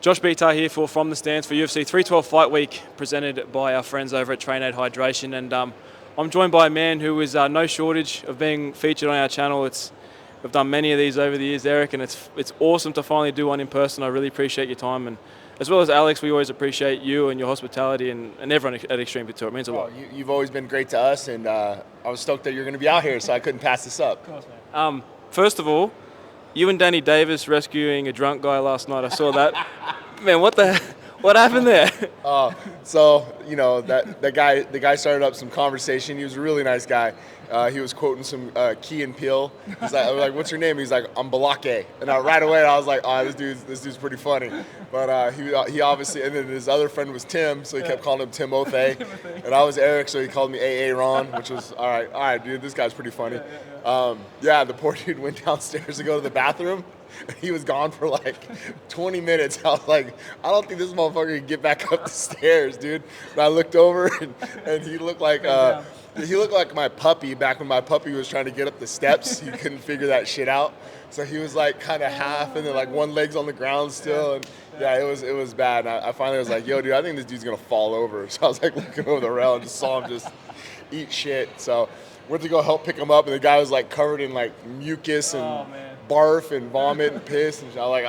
Josh Betar here for From the Stands for UFC 312 Fight Week, presented by our friends over at Trainade Hydration. And I'm joined by a man who is no shortage of being featured on our channel. We've done many of these over the years, Eric, and it's awesome to finally do one in person. I really appreciate your time, and as well as Alex, we always appreciate you and your hospitality and everyone at Extreme Couture. It means a lot. You've always been great to us, and I was stoked that you're going to be out here, so I couldn't pass this up. Of course, man. First of all, you and Danny Davis rescuing a drunk guy last night. I saw that. Man, what happened there? So you know the guy started up some conversation. He was a really nice guy. He was quoting some Key and Peele. I was like, "What's your name?" He's like, "I'm Balake." And right away I was like, "Oh, this dude's pretty funny." But he obviously, and then his other friend was Tim, so he kept calling him Timothy. And I was Eric, so he called me AA Ron, which was all right, dude. This guy's pretty funny. The poor dude went downstairs to go to the bathroom. He was gone for like 20 minutes. I was like, I don't think this motherfucker can get back up the stairs, dude. And I looked over, and he looked like my puppy back when my puppy was trying to get up the steps. He couldn't figure that shit out. So he was like kind of half, and then like one leg's on the ground still. And it was bad. And I finally was like, yo, dude, I think this dude's gonna fall over. So I was like looking over the rail and just saw him just eat shit. So went to go help pick him up, and the guy was like covered in like mucus and barf and vomit and piss, and I was like,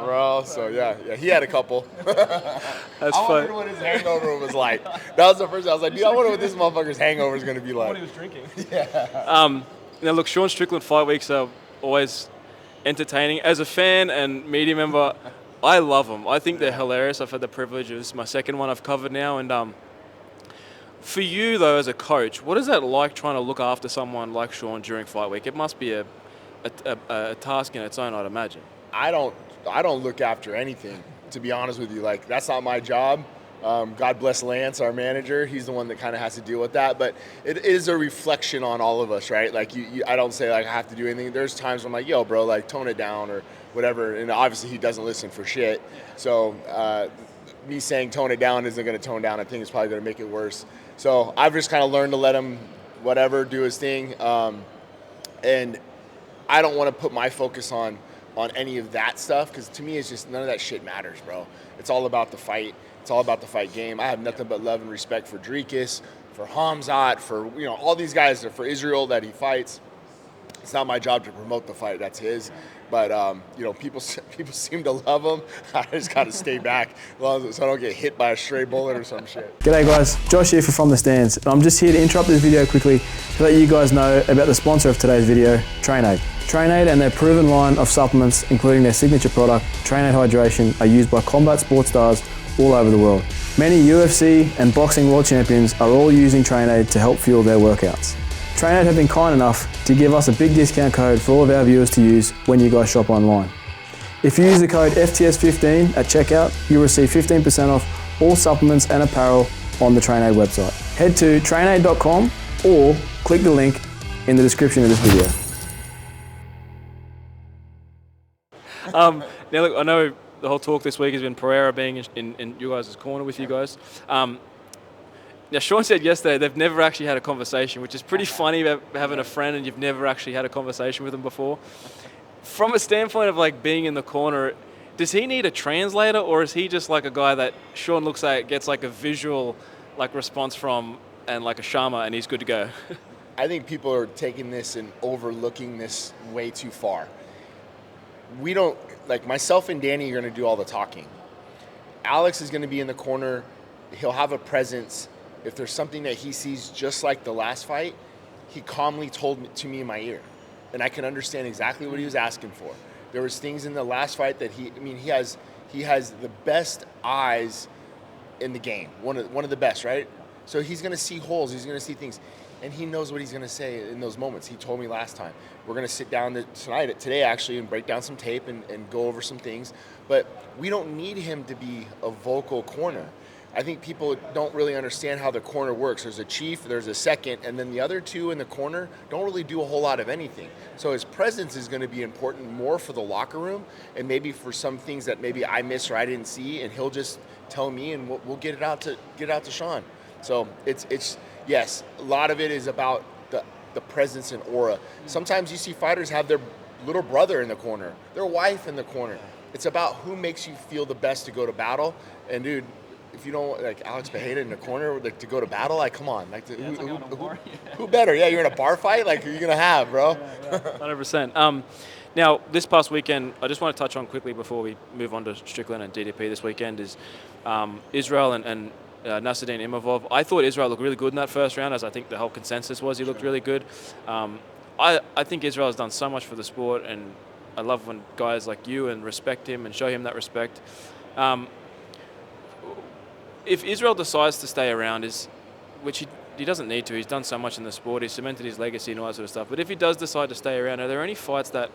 bro. So yeah, he had a couple. That's I wonder what his hangover was like. That was the first thing. I was like, dude, I wonder what this motherfucker's hangover is going to be like. What he was drinking. Yeah. Now look, Sean Strickland Fight Weeks are always entertaining. As a fan and media member, I love them. I think they're hilarious. I've had the privilege of this is my second one I've covered now, and for you though, as a coach, what is that like trying to look after someone like Sean during Fight Week? It must be a task in its own, I'd imagine. I don't look after anything, to be honest with you. Like, that's not my job. God bless Lance, our manager. He's the one that kind of has to deal with that. But it is a reflection on all of us, right? Like, I don't say, like, I have to do anything. There's times when I'm like, yo, bro, like, tone it down or whatever. And obviously he doesn't listen for shit. So me saying tone it down isn't going to tone down. I think it's probably going to make it worse. So I've just kind of learned to let him, do his thing. And I don't want to put my focus on any of that stuff, because to me it's just none of that shit matters, bro. It's all about the fight. It's all about the fight game. I have nothing but love and respect for Dricus, for Hamzat, for all these guys, for Israel that he fights. It's not my job to promote the fight. That's his. But people seem to love him. I just got to stay back so I don't get hit by a stray bullet or some shit. G'day guys, Josh here for From the Stands. I'm just here to interrupt this video quickly to let you guys know about the sponsor of today's video, Trainade. Trainade and their proven line of supplements, including their signature product, Trainade Hydration, are used by combat sports stars all over the world. Many UFC and boxing world champions are all using Trainade to help fuel their workouts. Trainade have been kind enough to give us a big discount code for all of our viewers to use when you guys shop online. If you use the code FTS15 at checkout, you'll receive 15% off all supplements and apparel on the Trainade website. Head to trainade.com or click the link in the description of this video. Now look, I know the whole talk this week has been Pereira being in you guys' corner with you guys. Now, Sean said yesterday they've never actually had a conversation, which is pretty funny about having a friend and you've never actually had a conversation with them before. From a standpoint of like being in the corner, does he need a translator, or is he just like a guy that Sean looks at, gets like a visual like response from and like a shama and he's good to go? I think people are taking this and overlooking this way too far. We don't, like myself and Danny are going to do all the talking. Alex is going to be in the corner. He'll have a presence. If there's something that he sees just like the last fight, he calmly told to me in my ear. And I can understand exactly what he was asking for. There was things in the last fight that he has the best eyes in the game. One of the best, right? So he's going to see holes. He's going to see things. And he knows what he's going to say in those moments. He told me last time. We're going to sit down today actually, and break down some tape and go over some things. But we don't need him to be a vocal corner. I think people don't really understand how the corner works. There's a chief, there's a second, and then the other two in the corner don't really do a whole lot of anything. So his presence is going to be important more for the locker room and maybe for some things that maybe I missed or I didn't see, and he'll just tell me and we'll get it out to Sean. So it's yes, a lot of it is about the presence and aura. Sometimes you see fighters have their little brother in the corner, their wife in the corner. It's about who makes you feel the best to go to battle. And dude, if you don't like Alex Pereira in the corner, like to go to battle, like come on, like who better? Yeah, you're in a bar fight, like who you gonna have, bro? 100%. Now, this past weekend, I just want to touch on quickly before we move on to Strickland and DDP this weekend is Israel and Nasruddin Imavov. I thought Israel looked really good in that first round, as I think the whole consensus was he looked really good. I think Israel has done so much for the sport, and I love when guys like you and respect him and show him that respect. If Israel decides to stay around, which he doesn't need to, he's done so much in the sport, he's cemented his legacy and all that sort of stuff, but if he does decide to stay around, are there any fights that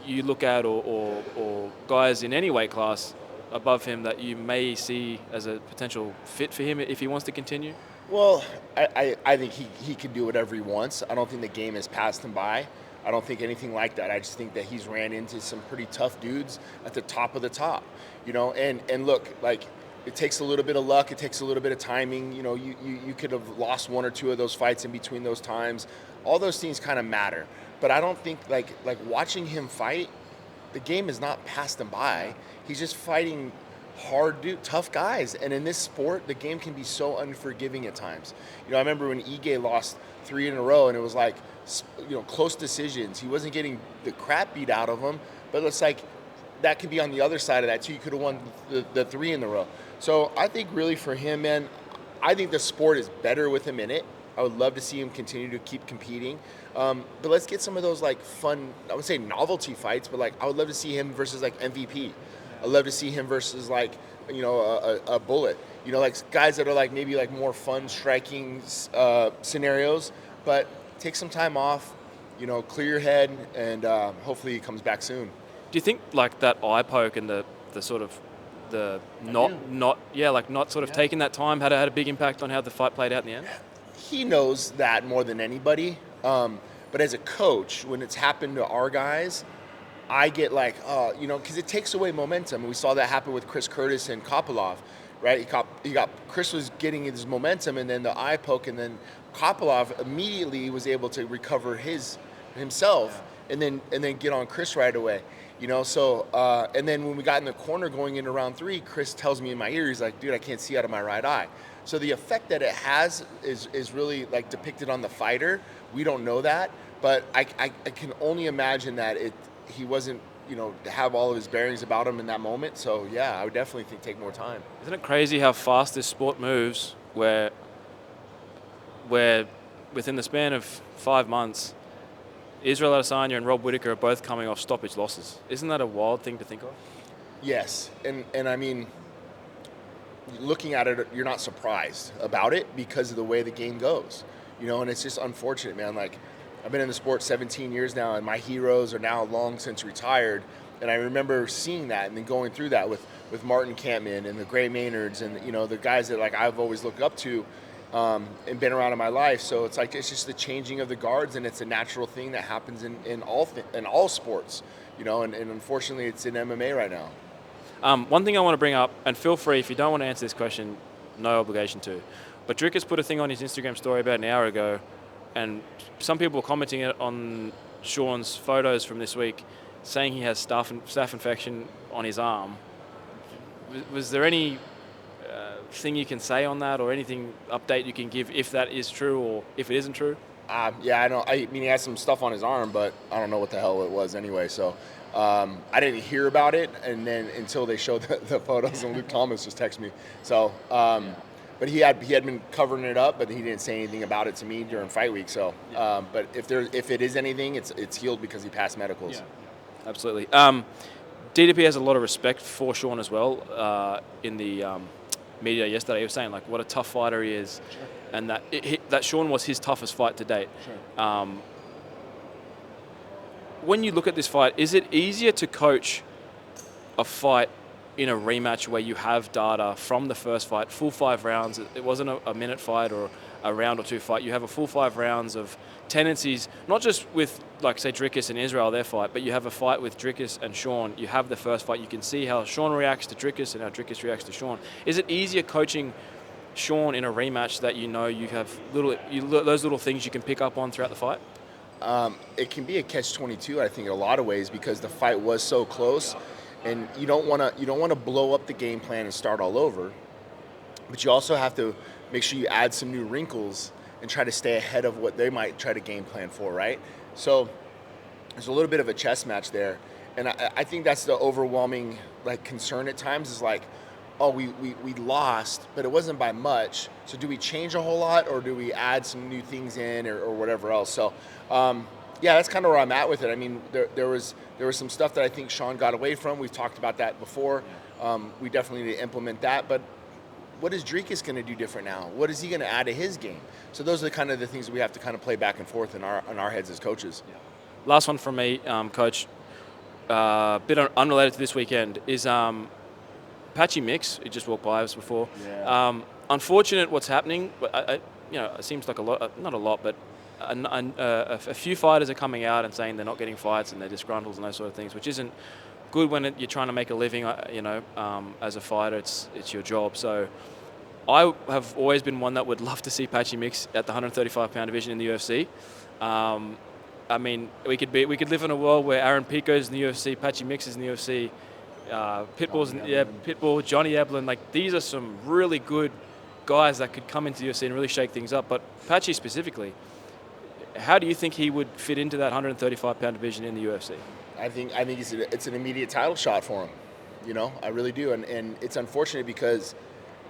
you look at or guys in any weight class above him that you may see as a potential fit for him if he wants to continue? Well, I think he can do whatever he wants. I don't think the game has passed him by. I don't think anything like that. I just think that he's ran into some pretty tough dudes at the top of the top, you know. And look, like it takes a little bit of luck. It takes a little bit of timing. You know, you could have lost one or two of those fights in between those times. All those things kind of matter. But I don't think like watching him fight, the game has not passed him by. He's just fighting hard, tough guys. And in this sport, the game can be so unforgiving at times. You know, I remember when Ige lost 3 in a row, and it was like, you know, close decisions. He wasn't getting the crap beat out of him, but it's like that could be on the other side of that too. You could have won the 3 in a row. So I think really for him, man, I think the sport is better with him in it. I would love to see him continue to keep competing. But let's get some of those like fun, I would say novelty fights, but like I would love to see him versus like MVP. I'd love to see him versus like, you know, a Bullet. You know, like guys that are like maybe like more fun striking scenarios, but take some time off, you know, clear your head, and hopefully he comes back soon. Do you think like that eye poke and the sort of the not taking that time had a big impact on how the fight played out in the end? He knows that more than anybody. But as a coach, when it's happened to our guys, I get like, you know, because it takes away momentum. We saw that happen with Chris Curtis and Kopylov, right? Chris was getting his momentum, and then the eye poke, and then Kopylov immediately was able to recover himself, and then get on Chris right away. You know, so and then when we got in the corner going into round 3, Chris tells me in my ear, he's like, dude, I can't see out of my right eye. So the effect that it has is really like depicted on the fighter. We don't know that, but I can only imagine that he wasn't, you know, to have all of his bearings about him in that moment. So yeah, I would definitely think take more time. Isn't it crazy how fast this sport moves? Where within the span of 5 months, Israel Adesanya and Rob Whittaker are both coming off stoppage losses. Isn't that a wild thing to think of? Yes, and I mean, looking at it, you're not surprised about it because of the way the game goes, you know. And it's just unfortunate, man. Like, I've been in the sport 17 years now, and my heroes are now long since retired. And I remember seeing that and then going through that with Martin Kampman and the Gray Maynards and, you know, the guys that like I've always looked up to and been around in my life. So it's like it's just the changing of the guards, and it's a natural thing that happens in all sports, you know. And unfortunately, it's in MMA right now. One thing I want to bring up, and feel free if you don't want to answer this question, no obligation to, but Dricus put a thing on his Instagram story about an hour ago, and some people were commenting it on Sean's photos from this week, saying he has staph infection on his arm. Was there any thing you can say on that, or anything update you can give if that is true or if it isn't true? Yeah, I know. I mean, he has some stuff on his arm, but I don't know what the hell it was anyway. So I didn't hear about it, and then until they showed the photos, and Luke Thomas just texted me. So, but he had been covering it up, but he didn't say anything about it to me during fight week. So, but if it is anything, it's healed because he passed medicals. Yeah, absolutely. DDP has a lot of respect for Sean as well in the media yesterday. He was saying like what a tough fighter he is, and that Sean was his toughest fight to date. When you look at this fight, is it easier to coach a fight in a rematch where you have data from the first fight, full 5 rounds? It wasn't a minute fight or a round or 2 fight. You have a full 5 rounds of tendencies, not just with, like, say, Dricus and Israel, their fight, but you have a fight with Dricus and Sean. You have the first fight. You can see how Sean reacts to Dricus and how Dricus reacts to Sean. Is it easier coaching Sean in a rematch that you know you have those little things you can pick up on throughout the fight? It can be a catch-22, I think, in a lot of ways, because the fight was so close. And you don't want to blow up the game plan and start all over, but you also have to make sure you add some new wrinkles and try to stay ahead of what they might try to game plan for, right? So there's a little bit of a chess match there, and I think that's the overwhelming concern at times is oh, we lost, but it wasn't by much. So do we change a whole lot, or do we add some new things in, or whatever else? So yeah, that's kind of where I'm at with it. I mean, there was some stuff that I think Sean got away from. We've talked about that before. We definitely need to implement that. But what is Dricus going to do different now? What is he going to add to his game? So those are kind of the things that we have to kind of play back and forth in our heads as coaches. Yeah. Last one from me, Coach. Bit unrelated to this weekend is Patchy Mix. He just walked by us before. Yeah. Unfortunate what's happening. But it seems like a lot, not a lot, but a few fighters are coming out and saying they're not getting fights and they're disgruntled and those sort of things, which isn't good when you're trying to make a living. As a fighter, it's your job. So I have always been one that would love to see Patchy Mix at the 135-pound division in the UFC. I mean, we could live in a world where Aaron Pico's in the UFC, Patchy Mix is in the UFC, Pitbull, Johnny Eblin. These are some really good guys that could come into the UFC and really shake things up. But Patchy specifically, how do you think he would fit into that 135-pound division in the UFC? I think it's an immediate title shot for him. I really do. And it's unfortunate because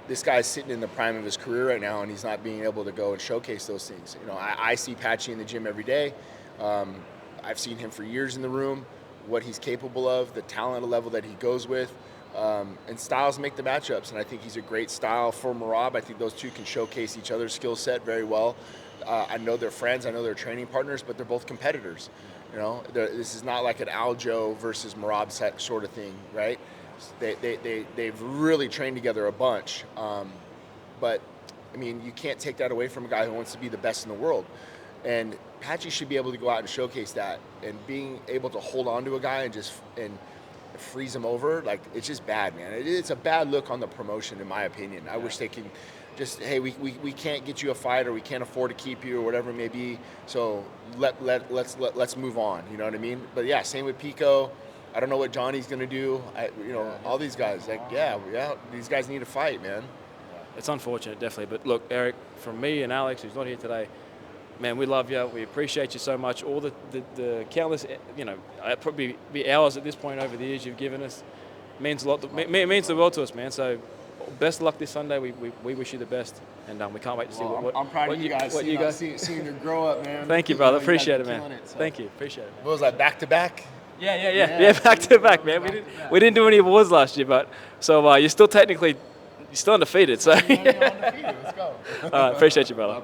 this guy's sitting in the prime of his career right now, and he's not being able to go and showcase those things. I see Patchy in the gym every day. I've seen him for years in the room, what he's capable of, the talent level that he goes with. And styles make the matchups, and I think he's a great style for Merab. I think those two can showcase each other's skill set very well. I know they're friends, I know they're training partners, but they're both competitors. This is not like an Aljo versus Merab set sort of thing, right? They've really trained together a bunch. But, I mean, you can't take that away from a guy who wants to be the best in the world. And Patchy should be able to go out and showcase that. And being able to hold on to a guy and freeze him over, it's just bad, man. It's a bad look on the promotion, in my opinion. I wish they can just, hey, we can't get you a fight, or we can't afford to keep you, or whatever it may be. So let's move on. You know what I mean? But yeah, same with Pico. I don't know what Johnny's gonna do. All these guys, these guys need to fight, man. It's unfortunate, definitely. But look, Eric, from me and Alex, who's not here today, man, we love you. We appreciate you so much. All the countless, I'd probably be hours at this point over the years you've given us. Means a lot. It means the world to us, man. So best of luck this Sunday. We wish you the best, and we can't wait to see I'm proud of you guys. Seeing your grow up, man. Thank you, brother. Appreciate it, man. Thank you. Appreciate it, man. What was that, back to back? Yeah, back to back, man. We didn't do any awards last year, but so you're still undefeated. So Let's go. appreciate you, brother.